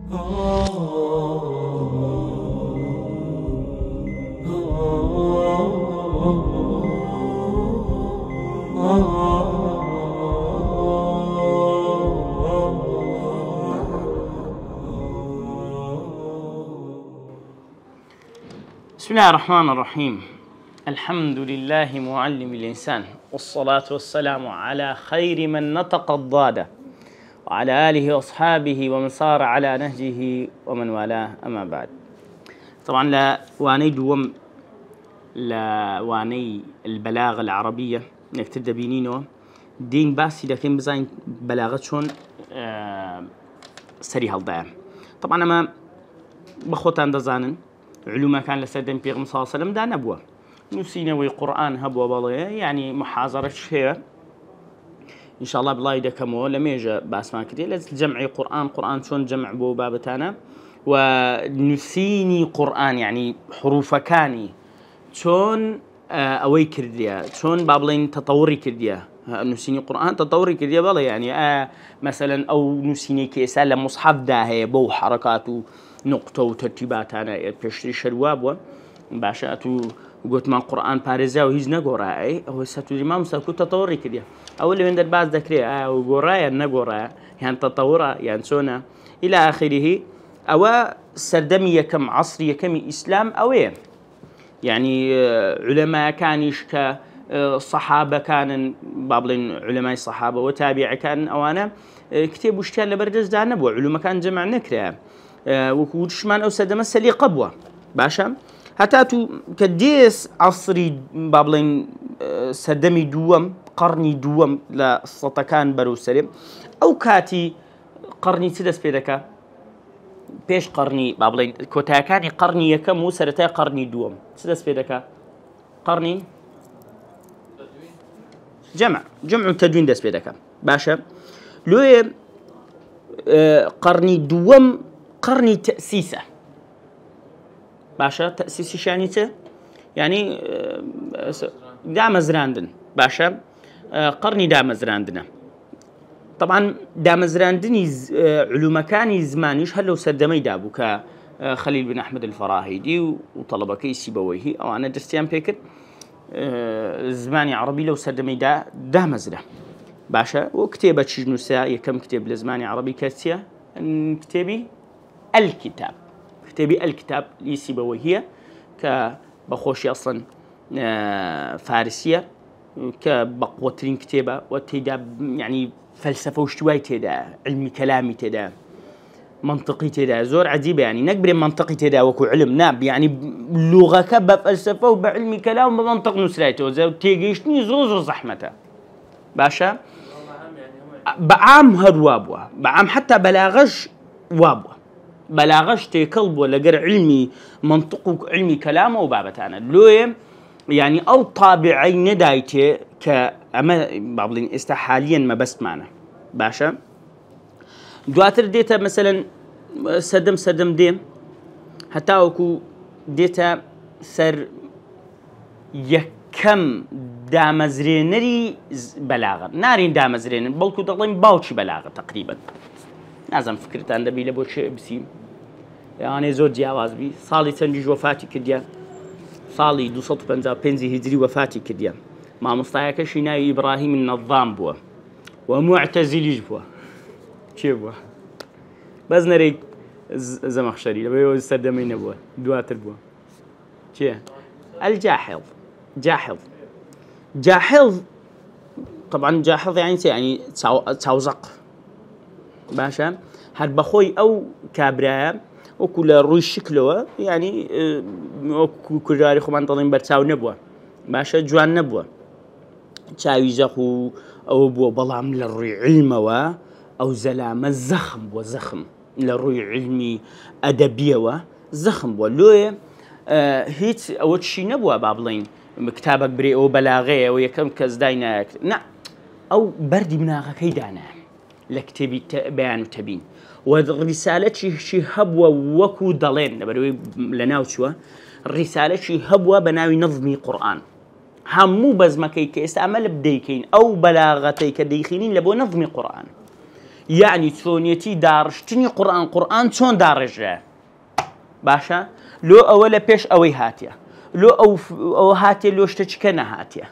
بسم الله الرحمن الرحيم. الحمد لله معلم الإنسان، والصلاة والسلام على خير من نطق الضاد، وعلى آله وأصحابه ومن صار على نهجه ومن والاه، أما بعد. طبعا لا واني دوم لا واني البلاغة العربية انك تبدا بينينو دين باسي لكن بزاين بلاغة شون سري هالضيع. طبعا اما بخوتان دزانن علوما كان لسدن بيغم صلى الله عليه وسلم دا نبوه نسينوي قرآن هبوه بالغيه، يعني محاضرة شيء إن شاء الله بلا يدكمو لما يجي باسمان كتير لازم جمعي قرآن شون جمع بو بابتانا ونسيني قرآن يعني حروف كاني شون أوي كرديا شون بابلين تطوري كرديا نسيني قرآن تطوري كرديا بالله يعني مثلا أو نسيني كيسال مصحف داهي بو حركاته نقطة وترتيبات أنا بيشتري شرواب باشاتو قلت ما قرآن بارزة وهيج نجورا هو ستو الإمام سكو تطوري كده أول من البعض ذكري وجورايا نجورا يعني تطورا يعني سونا إلى آخره أو سردمية كم عصرية كم إسلام أوين يعني علماء كانش كصحابة كان بابلين علماء الصحابة وتابع كان أوانا كتاب وشتال لبردز دا نبوة علماء كان جمع نكرة وكوشمان أو سردمة سلي قبوة باشا هتاتو كديس عصري بابلين سردمي دوم قرني دوم لسطكان برو سلم أو كاتي قرني سدس بيدكا بيش قرني بابلين كوتاكاني قرني يكم وسرتا قرني دوم سدس بيدكا قرني جمع تدوين دس بيدكا باشا لو قرني دوم قرني تأسيسه باشا تأسيسي شانيته يعني دامزراندن باشا قرني دامزراندنا طبعا دامزراندني علوم كاني زمانيش هل لو سردمي دابو كخليل بن أحمد الفراهيدي وطلبكي سيبويه أو أنا درستيان بيكر زماني عربي لو سردمي دامزرا باشا وكتابة شجنوسا يكم كتاب لزماني عربي كاتيا كتابي الكتاب لسيبويه كبخوشي أصلا فارسية كبقوترين كتابة وتدا يعني فلسفة وشتواي تدا علمي كلامي تدا منطقي تدا زور عجيبة يعني نكبر منطقي تدا وكو علم ناب يعني لغة كبة فلسفة وبعلمي كلام ومنطق نسلايته زي تيجيشني زوز زحمته باشا بعام هروابوه بعام حتى بلاغش وابوه بلاغش تيكلب ولا قر علمي منطق علمي كلامه وبابتانا لويم يعني أو طابعي ندايته كأما بابلين استحاليا ما بس معنا باشا دواتر ديتا مثلا سدم ديم حتى وكو ديتا سر يكم دامزرينري بلاغة نارين دامزرين بلكو دلين باوشي بلاغة تقريبا لازم فكرت عند بيلا بوشي بسيم يعني زود جواز بي صالي تنجي وفاتي كديا صالي 255 هجري وفاتي كديا مع مصطفى شيناي إبراهيم النظام بوا ومعتزلي بوا كيف بوا بس نريك زمخشري لما يستخدمين بوا دواتر بوا كيف جاحظ طبعا جاحظ يعني تاوزق باشا هاد بخوي أو كابرا وكل روي شكله يعني كل جاري خمان تضين برتاو نبوه باشا جوان نبوه تاوي زخو أو بو بلام للروي علمه أو زلامة زخم للروي علمي أدبية زخم لوي هيت أو شي نبوه بابلين كتابك بري أو بلاغية ويكم كزداينا نعم أو بردي مناغا كيدانا لكتبي بيان وتبين والرسالة شي هبوة وكو ضلين نبروي لناوشوا الرسالة شي هبوة بناوي نظمي قرآن همو بزمكي كيستعمل بديكين أو بلاغتي كديخينين لبو نظمي قرآن يعني چۆنیەتی داڕشتنی قورئان چۆن داڕێژرایە باشە لۆ ئەوە لە پێش ئەوەی هاتیە لۆ ئەو هاتیە لۆ شتە چکە نەهاتیە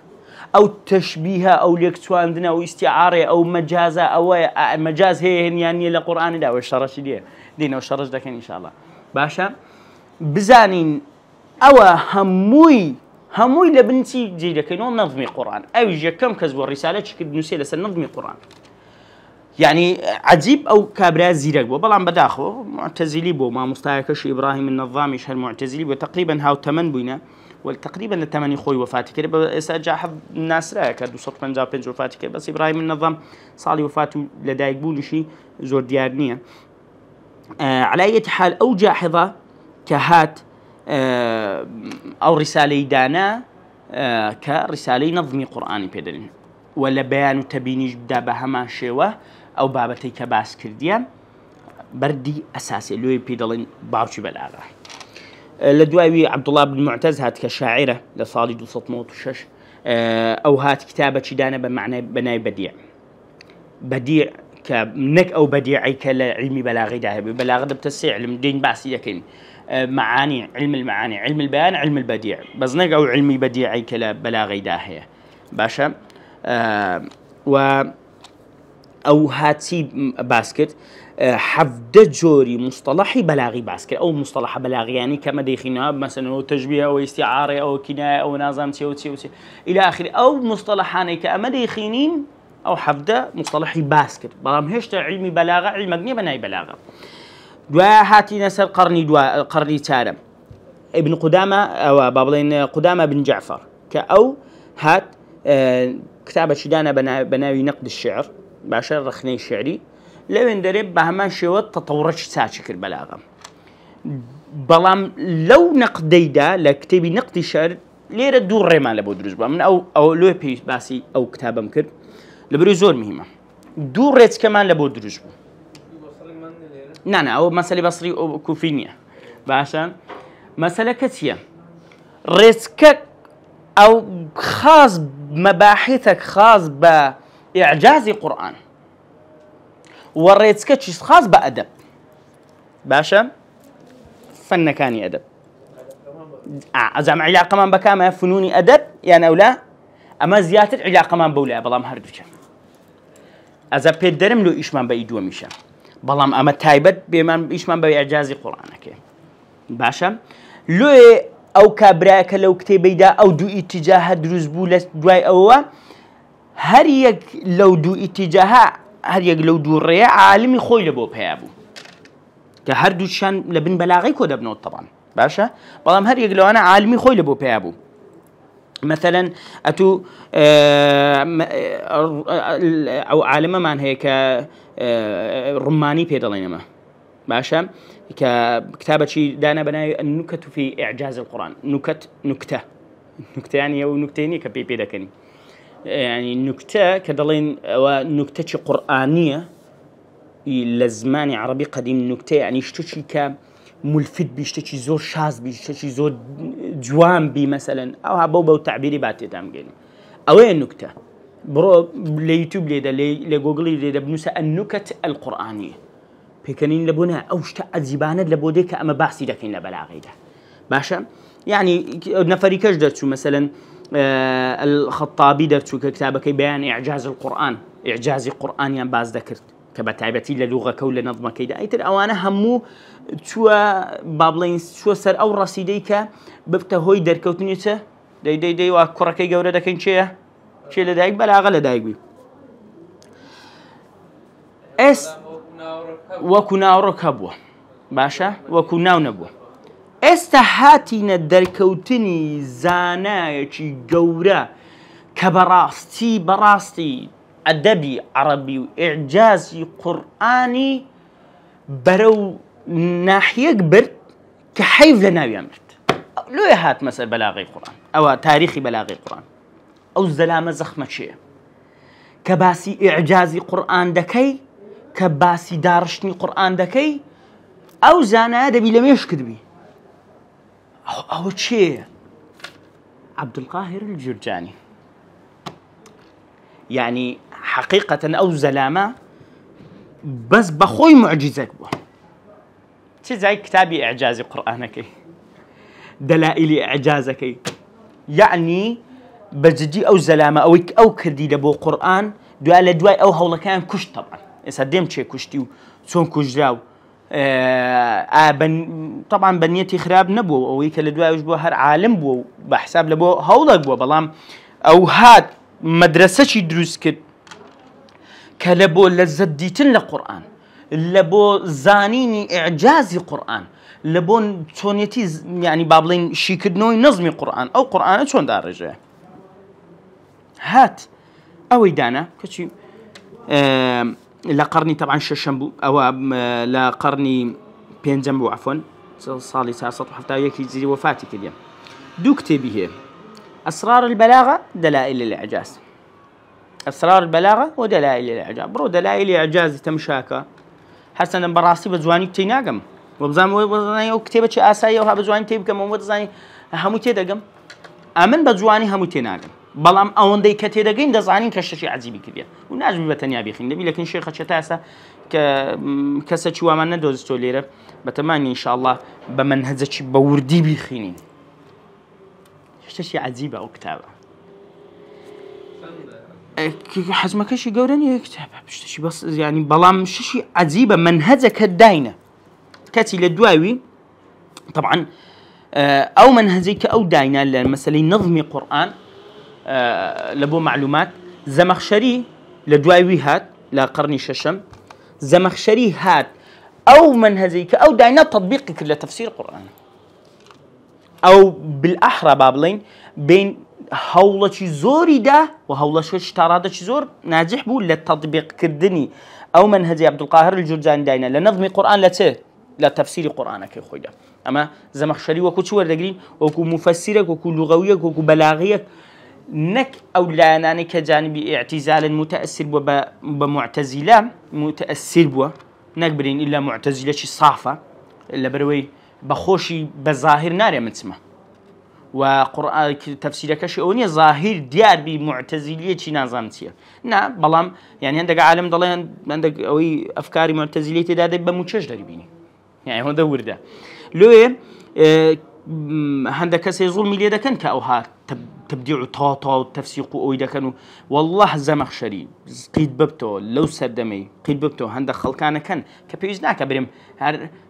ئەو تەشبیهە ئەو لێکچواندنە ئەو ئیستیعارێ ئەو مەجازە ئەوەیە مەجاز هەیە هێنیان نیە لە قورئانیدا ئەوە شەڕەشی دیە دینەوە شەڕەش دەکەن ئینشاءڵڵا باشە بزانین ئەوە هەمووی لە بنچی جێ دەکەینەوە نەظمی قورئان ئەویش یەکەم کەس بۆ ڕیسالەی کرد نووسێ لەسەر نەظمی قورئان يعني عجيب أو كابرا زيرك بو بلان بداخو معتزلي بو ما مستايكش إبراهيم النظامي شهر معتزلي بو تقريبا هاو 8 بوينا والتقريبا الثمانية خوي وفاتي كده بس جاحظ الناس راك هادو صوت بنجاب بنج وفاتي كده بس إبراهيم النظام صالي وفاته لدايق بولي شي زور ديارنية على أي حال أو جاحظة كهات أو رسالة دانا كرسالة نظمي قرآني بيدلين ولا بيان تبينيش بدا بهما شيوه أو بابتي كباس كرديان بردي أساسي لوي بيدلين باوشي بلاغة لدواوي عبد الله بن معتز هات كشاعرة لصالي 206 أو هات كتابة دانا بمعنى بناي بديع كنك أو بديعي كالعلمي بلاغي ده بلاغة بتسع علم دين باسي لكن معاني علم المعاني علم البيان علم البديع بس نك أو علمي بديعي كلا بلاغي داهية باشا و أو هاتي باسكت حفدة جوري مصطلحي بلاغي باسكت أو مصطلح بلاغي يعني كما ديخينا مثلا أو تشبيه أو استعارة أو كناية أو نظام تيوتي إلى آخره أو مصطلحاني كما ديخينين أو حفدة مصطلحي باسكت برام هشتا علمي بلاغة علم مبني بناي بلاغة دوا هاتي نسر قرني تارم ابن قدامة أو بابلين قدامة بن جعفر كأو هات كتابة شدانا بناوي نقد الشعر باشا رخني الشعري لو اندرب بهمان شوت تطورش ساشك البلاغة بلام لو نقديدا لكتابي نقد الشعر ليرة دور ريمان لبو دروز من أو لو بيس باسي أو كتابة مكر لبرو زور مهمة دور ريت كمان لبو دروز نانا أو مسألة بصري أو كوفينية باشا مسألة كتية ريتك أو خاص مباحثك خاص بإعجاز قرآن وريتك شيء خاص بأدب باشا فن كاني أدب أزعم علاقة من بكامة فنوني أدب يعني أو لا أما زيادة علاقة من بولا بلام هردوش أذا بيدرم له إيش من بيدو ميشا بلام أما تايبت بمن إيش من بإعجاز قرآنك باشا لو أو كابراك لو كتابي دا أو دو اتجاه دروز بولس دواي أوه هر يك لو دو اتجاه هر يك لو دو ريا عالمي خوي لبو بيابو كهر دوشان لبن بلاغي كودا بنوت طبعا باشا بلام هر يك لو أنا عالمي خوي لبو بيابو مثلا أتو أو عالمة من هيك رماني بيدلينما باشا ككتابة شيء دانا بناي النكت في إعجاز القرآن نكتة يعني أو نكتيني كبيبي دكني يعني نكتة كدلين ونكتة قرآنية لزمان عربي قديم نكتة يعني يشتشي كملفت بيشتشي زور شاذ بيشتشي زور جوان بي مثلا أو هبوبة وتعبيري باتي تامجين أوين النكتة برو ليوتيوب ليدا لجوجل ليدا بنوسى النكت القرآنية بيكنين لبونا أو شتاء الزبانة لبوديك أما بحثي لكن لبلاغي ده باشا يعني نفري كش درتو مثلا الخطابي درتو ككتابك بيان إعجاز القرآن إعجاز القرآن يعني باز ذكرت كبتعبتي للغة كول نظمة كيدا أيتر أوانا همو شو بابلين شو سر أو رصيديك ببته هوي دركوتنيته دي وكركي جورة دكين شيء لدايق بلاغة لدايق بي وكنا ركبوا باشا وكنا نبوا استهاتينا دركوتني زانايتي جورا براستي أدبي عربي وإعجازي قرآني برو ناحية كبرت كحيف لنا بيامرت لو يهات مثل بلاغي القرآن أو تاريخي بلاغي القرآن أو الزلامة زخمة شيء كباسي إعجازي قرآن دكي كباسي دارشتني قرآن دكي أو زانا أدبي لم يشكدبي أو شيء عبد القاهر الجرجاني يعني حقيقة أو زلامة بس بخوي معجزك بو زي كتابي إعجازي قرآنك دلائل إعجازك يعني بجدي أو زلامة أو كردي لبو قرآن دواء أو هولا كان كش طبعا إسديم شيء كشتيو سون كجراو طبعا بنيتي خراب نبو أو يكل يجبو هر عالم بو بحساب لبو هولا بو بلام أو هاد مدرسة شي دروس كد كلبو لزديتن لقرآن لبو زانيني إعجازي قرآن لبو تونيتي يعني بابلين شي كدنوي نظمي قرآن أو قرآن شون دار رجع هات أو يدانا كشي لقرني طبعا ششنبو أو لقرني بينجنبو عفوا صالي ساسط حتى يكي زي وفاتي كده دو كتبي هي أسرار البلاغة دلائل الإعجاز أسرار البلاغة ودلائل الإعجاز برو دلائل الإعجاز تمشاكا حسنا براسي بزواني بتيناقم وبزام وبزاني وكتابة شيء آسايا وها بزواني تيبكم وبزاني همو تيدقم أمن بزواني همو تيناقم بلام أون دي كتيدقين دزانين كشتشي عزيبي كبير وناس ببتنيا بيخين نبي لكن شيخة شتاسة كساتشي وامان ندوزتو ليرة بتماني إن شاء الله بمنهزتش بوردي بيخينين شتشي عزيبة أو كتابة حزمك شي قوراني كتابة شتشي بس يعني بلام شتشي عزيبة منهزك الداينة كاتي للدواوي طبعا أو منهزيك أو داينة مثلا نظمي قرآن لبو معلومات زمخشري لدواوي هات لقرني ششم زمخشري هات أو منهزيك أو داينة تطبيقك لتفسير القرآن أو بالأحرى بابلين بين هولشي زوري ده وهولشي ترادش زور ناجح بو للتطبيق كردني أو منهزي عبد القاهر الجرجاني داينة لنظمي قرآن لتفسير قرآنك خويا أما زمخشري وكو شوار دقرين وكو مفسرك وكو لغويك وكو بلاغيك نك أو لا ناني كجانبي اعتزال متأثر بمعتزلة متأثر بوا نكبرين إلا معتزلة شي صافة إلا بروي بخوشي بظاهر ناري متسمى وقرآن تفسيرك شيء أونية ظاهر ديار بمعتزلية شي نازمتية نا بلام يعني عندك عالم ضلين عندك أوي أفكاري معتزلية تدادي بموتشج داربيني يعني هو دور ده لويه عندك سيظلم لي ده كان كأوها تبديع طاطا وتفسيق أويدا كانوا والله زمخشري قيد ببتو لو سردمي قيد ببتو عندك خلقانا كان كبيزنا كبرم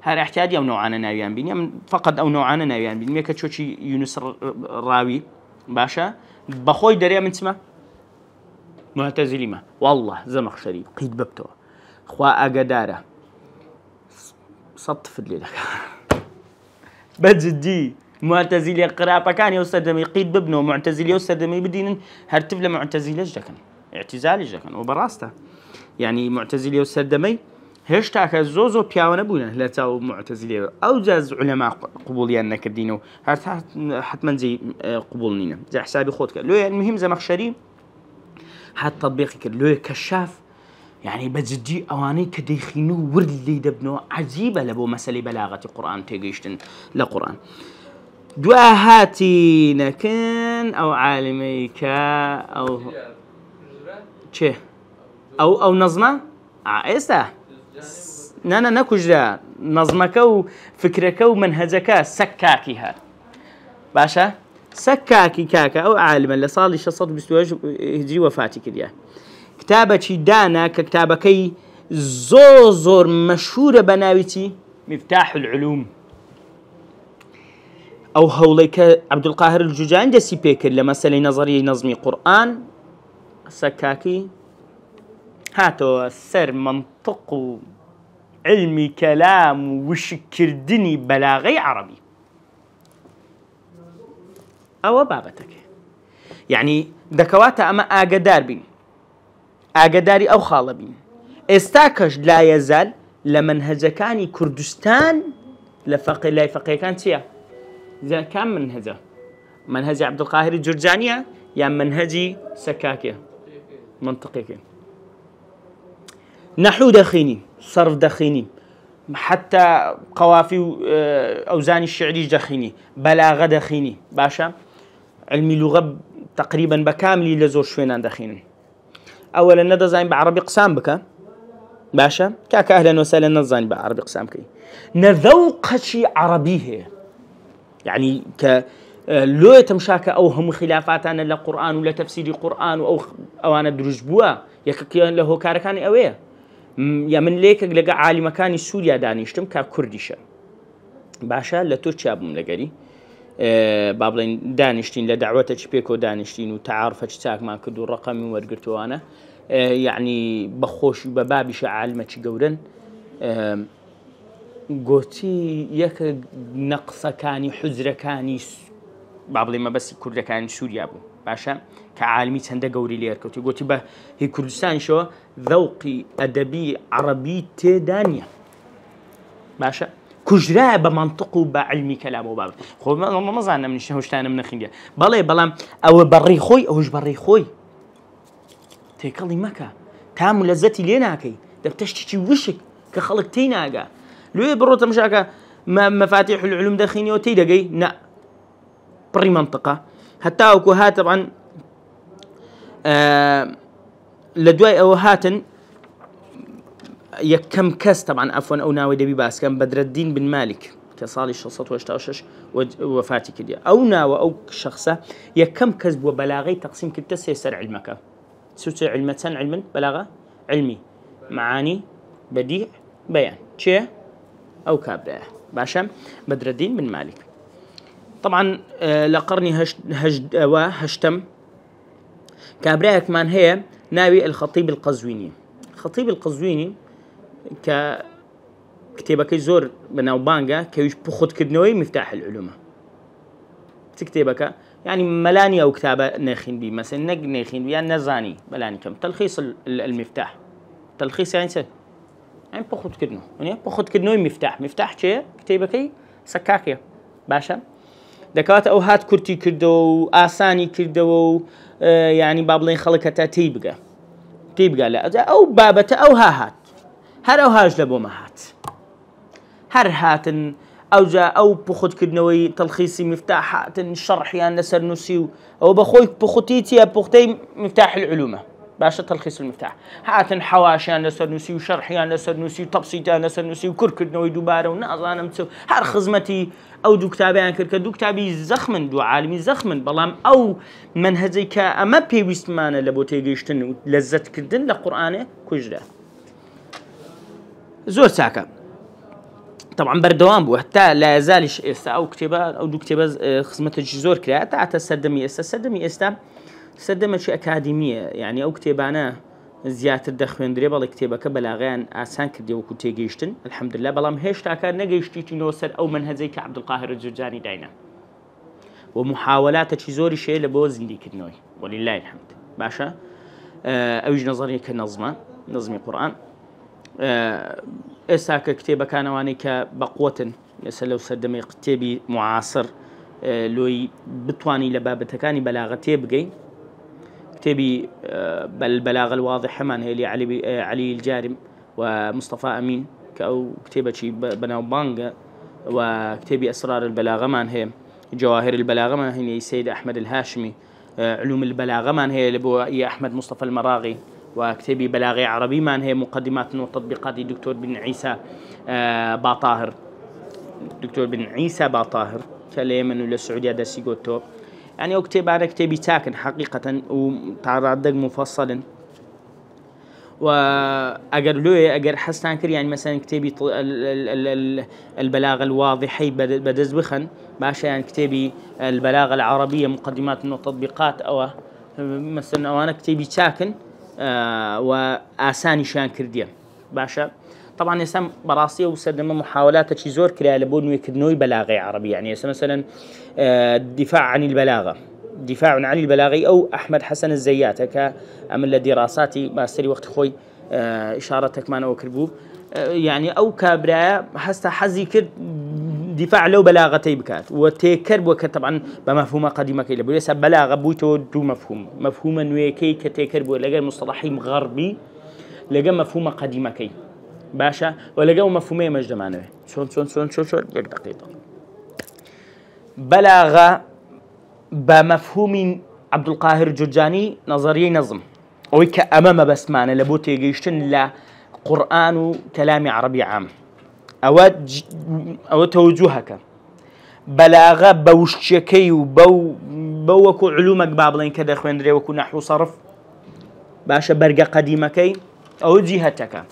هر احتياجي أو نوعانا ناويان بيني فقط أو نوعانا ناويان بيني ميكا تشوشي يونس راوي باشا بخوي دريا من اسمه معتزلي ما والله زمخشري قيد ببتو خوا أقداره صطف الليلة بجدي معتزلي قرابة كان يوسدمي قيد بابنه معتزلي يوسدمي بدين هرتف له معتزلي جكن اعتزالي جكن وبراسته يعني معتزلي يوسدمي هشتاك زوزو بياونا بونا لا تاو معتزلي او جاز علماء قبوليان كدينو حتما زي قبولنينا زي حسابي خوتك لو المهم زمخشري حتى تطبيقك لو كشاف يعني بجدي أواني كديخينو ورد لي دبنو عجيبة لبو مسألة بلاغة القرآن تيجيشتن لقرآن دواهاتي نكن أو عالميكا أو چه أو نظمة إيسا نانا نكجرا نظمك وفكرك ومنهجك سكاكي هاد باشا سكاكي كاكا أو عالما اللي صار لي شصت بستواج هجري وفاتي كديا كتابة دانا ككتابكي زور مشهورة بناويتي مفتاح العلوم أو هوليك عبد القاهر الجرجاني دسي بيكر لمسألة نظرية نظمي قرآن سكاكي هاتو سر منطق علمي كلام وشكردني بلاغي عربي أو بابتك يعني دكواتا أما آقدار بين ئاگداری ئەو خاڵە بین ئێستاکەش لا یەزال لە منهەجەکانی کوردستان لە لای فەقیهەکان چییە؟ کام منهەجە؟ منهەجی عەبدولقاهری جورجانیە یان منهەجی سەکاکیە؟ منطقێکە نەحوو دەخوێنی سەرف دەخوێنی حتى قوافي وأوزاني الشعري دخيني بلاغة دخيني باشا علمي لغة تقريبا بكاملي لزور شوينان دخيني أولا ندى زين بعربي قسام بك باشا كاك أهلا وسهلا نزاني بعربي قسام كي نذوق شي عربيه يعني ك لو يتمشاك أو هم خلافات أنا للقرآن ولا تفسير القرآن أو أنا دروج بوا يككيان له كاركاني أويه يا من ليك لقى عالم كان سوريا دانيشتم ككرديشة باشا لتركيا بوم لقري بابلين دانشتين لدعوتك بيكو دانشتين وتعارفك تاك ما كدو رقمي ورقرتو أنا يعني بخوش ببابش عالمك جورن قوتي يك نقص كاني حزر كاني بابلي ما بس كرد كان سوريا بو باشا كعالمي تنده قوري ليركوتي قوتي به هي كردستان شو ذوقي أدبي عربي تدانية باشا كجرا بمنطقه بعلمي كلامه باب خو ما زعنا من شهوشتانا من خنجة بلام أو بري خوي أوش بري خوي تيكلي مكا تام لذتي ليناكي دبتشتي وشك كخلق تيناقا لو بروت مشاكا مفاتيح العلوم دخيني وتيدقي نا بري منطقة حتى أوكو هات طبعا لدواي أو هاتن يكم كاس طبعا عفوا أو ناوي دبي باس كان بدر الدين بن مالك كصالي شخصات واشتاشش وفاتي كديا أو ناوي أو شخصة يكم كسب وبلاغي تقسيم كده سيسر علمك سوتي علمتان علما بلاغة علمي معاني بديع بيان شيء أو كابرة باشا بدر الدين بن مالك طبعا لقرني هشتم كابرة كمان هي ناوي الخطيب القزويني الخطيب القزويني كتابك زور بناو بانجا كيش بخد كدنوي مفتاح العلوم تكتبك يعني ملاني أو كتابة ناخين بي مثلا ناخين بي يعني نزاني ملاني كم تلخيص المفتاح تلخيص يعني سه يعني بخد كدنو يعني بخد كدنوي مفتاح شيء كتابك سكاكية باشا دكات أو هات كرتي كردو آساني كردو يعني بابلين خلقتها تيبقى لا أو بابة أو هات هر أو هاج لبو ما هات هر هاتن أو جاء أو بخد كدنوي تلخيصي مفتاح هاتن شرح يعني نسر نسيو أو بخوي بخوتيتي يا بختي مفتاح العلومة باشا تلخيص المفتاح هاتن حواشي يعني نسر نسيو شرح يعني نسر نسيو تبسيط يعني نسر نسيو كركدنوي دوباره ونازانا متسو هر خزمتي أو دو كتابي يعني دو كتابي زخمن دو عالمي زخمن بلام أو منهجي كأما بيويست مانا لبوتي جيشتن لذت كردن لقرآنه كجرة زور ساكا طبعا بردوام بو حتى لا يزالش إستا أو كتابة أو دو كتابة خزمته زور كلا تعتا سدمي إستا سدمة شيء أكاديمية يعني أو كتابانا زيادة دخوين دري بالله كتابك بلاغيان آسان كردي وكتي جيشتن الحمد لله بلام هيش تاكا نجيشتي تنوصل أو منهزي كعبد القاهر الجرجاني داينا ومحاولات زوري شيء لبو زندي كدنوي ولله الحمد باشا أوج نظري نظمي قرآن إساك كتابة كان واني كبقوة لو سدمي كتابي معاصر لوي بطواني لبابتكاني بلاغتي بقي كتابي بالبلاغة الواضحة من هي علي الجارم ومصطفى أمين كأو كتابة شي بناو بانجا وكتابي أسرار البلاغة من هي جواهر البلاغة من هي سيد أحمد الهاشمي علوم البلاغة من هي لبو أحمد مصطفى المراغي وكتابي بلاغي عربي من هي مقدمات وتطبيقات دكتور بن عيسى باطاهر دكتور بن عيسى باطاهر كليمن ولا السعودية داسي قوتو يعني أكتب أنا كتابي تاكن حقيقة وتعرض مفصلا وأجر حسن كر يعني مثلا كتابي البلاغة الواضحة بدز بخن باشا يعني كتابي البلاغة العربية مقدمات وتطبيقات أو مثلا أو أنا كتابي تاكن وآساني شان كرديا باشا طبعا يسمى براسية وسدم محاولات زور كلا لبون ويكدنوي بلاغي عربي يعني مثلا الدفاع عن البلاغة دفاع عن البلاغي أو أحمد حسن الزيات كأمل دراساتي ماستري وقت خوي إشارتك ما نوكربو يعني أو كابرا حستا حزي كد دفاع لو بلاغتي بكات وتكرب وكت طبعا بمفهوم قديمة كي لبوليس بلاغة بويتو دو مفهوم نويكي كتكرب ولقى مصطلحي غربي لقى مفهوم قديمة كي باشا ولقوا مفهومية مجدمانه شون يك دقيقة بلاغة بمفهوم عبد القاهر الجرجاني نظرية نظم ويك أمام بس معنا لبوتي جيشتن لا قرآن كلام عربي عام أو توجهك بلاغة بوشكي بوكو علومك بابلين كذا خويندري وكو نحو صرف باشا برقة قديمكي أو جهتك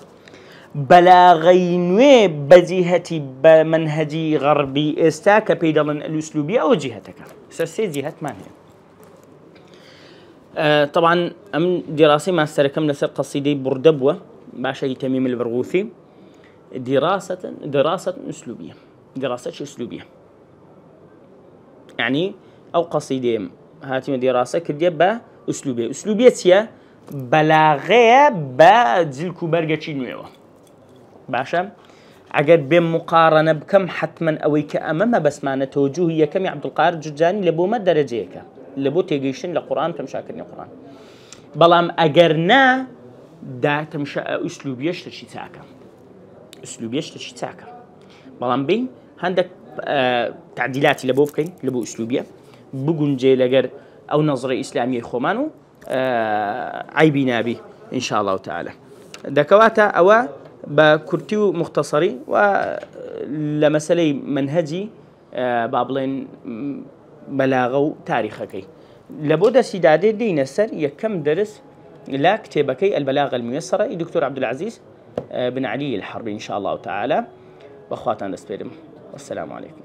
بلاغينوي بجهتي بمنهجي غربي استاك بيدلن الأسلوبية أو جهتك سي جهة ما هي طبعا أم دراسي ما استركم لسر قصيدي بردبوة باشا تميم البرغوثي دراسة أسلوبية دراسة أسلوبية يعني أو قصيدة هاتي دراسة كدية بأسلوبية هي بلاغية بجلكو برقة نوعه باشا عقد بين مقارنة بكم حتما أويك أمامها بس معنى توجهي كم عبد القاهر الجرجاني لبو ما درجيك لبو تيجيشن لقرآن تمشاكرني قرآن بلام أجرنا دا تمشى أسلوبيش تشتاكا أسلوبيش تشتاكا بلام بين عندك تعديلات لبو بكين لبو أسلوبية بقنجي لجر أو نظرة إسلامية خمانو عيبي نابي إن شاء الله تعالى دكواتا أو بكرتيو مختصري ولمسألة منهجي بابلين بلاغو تاريخكي لابد سيدادي دين السر يكم درس لا كتابكي البلاغة الميسرة دكتور عبد العزيز بن علي الحربي إن شاء الله تعالى وأخواتنا نسبيرم والسلام عليكم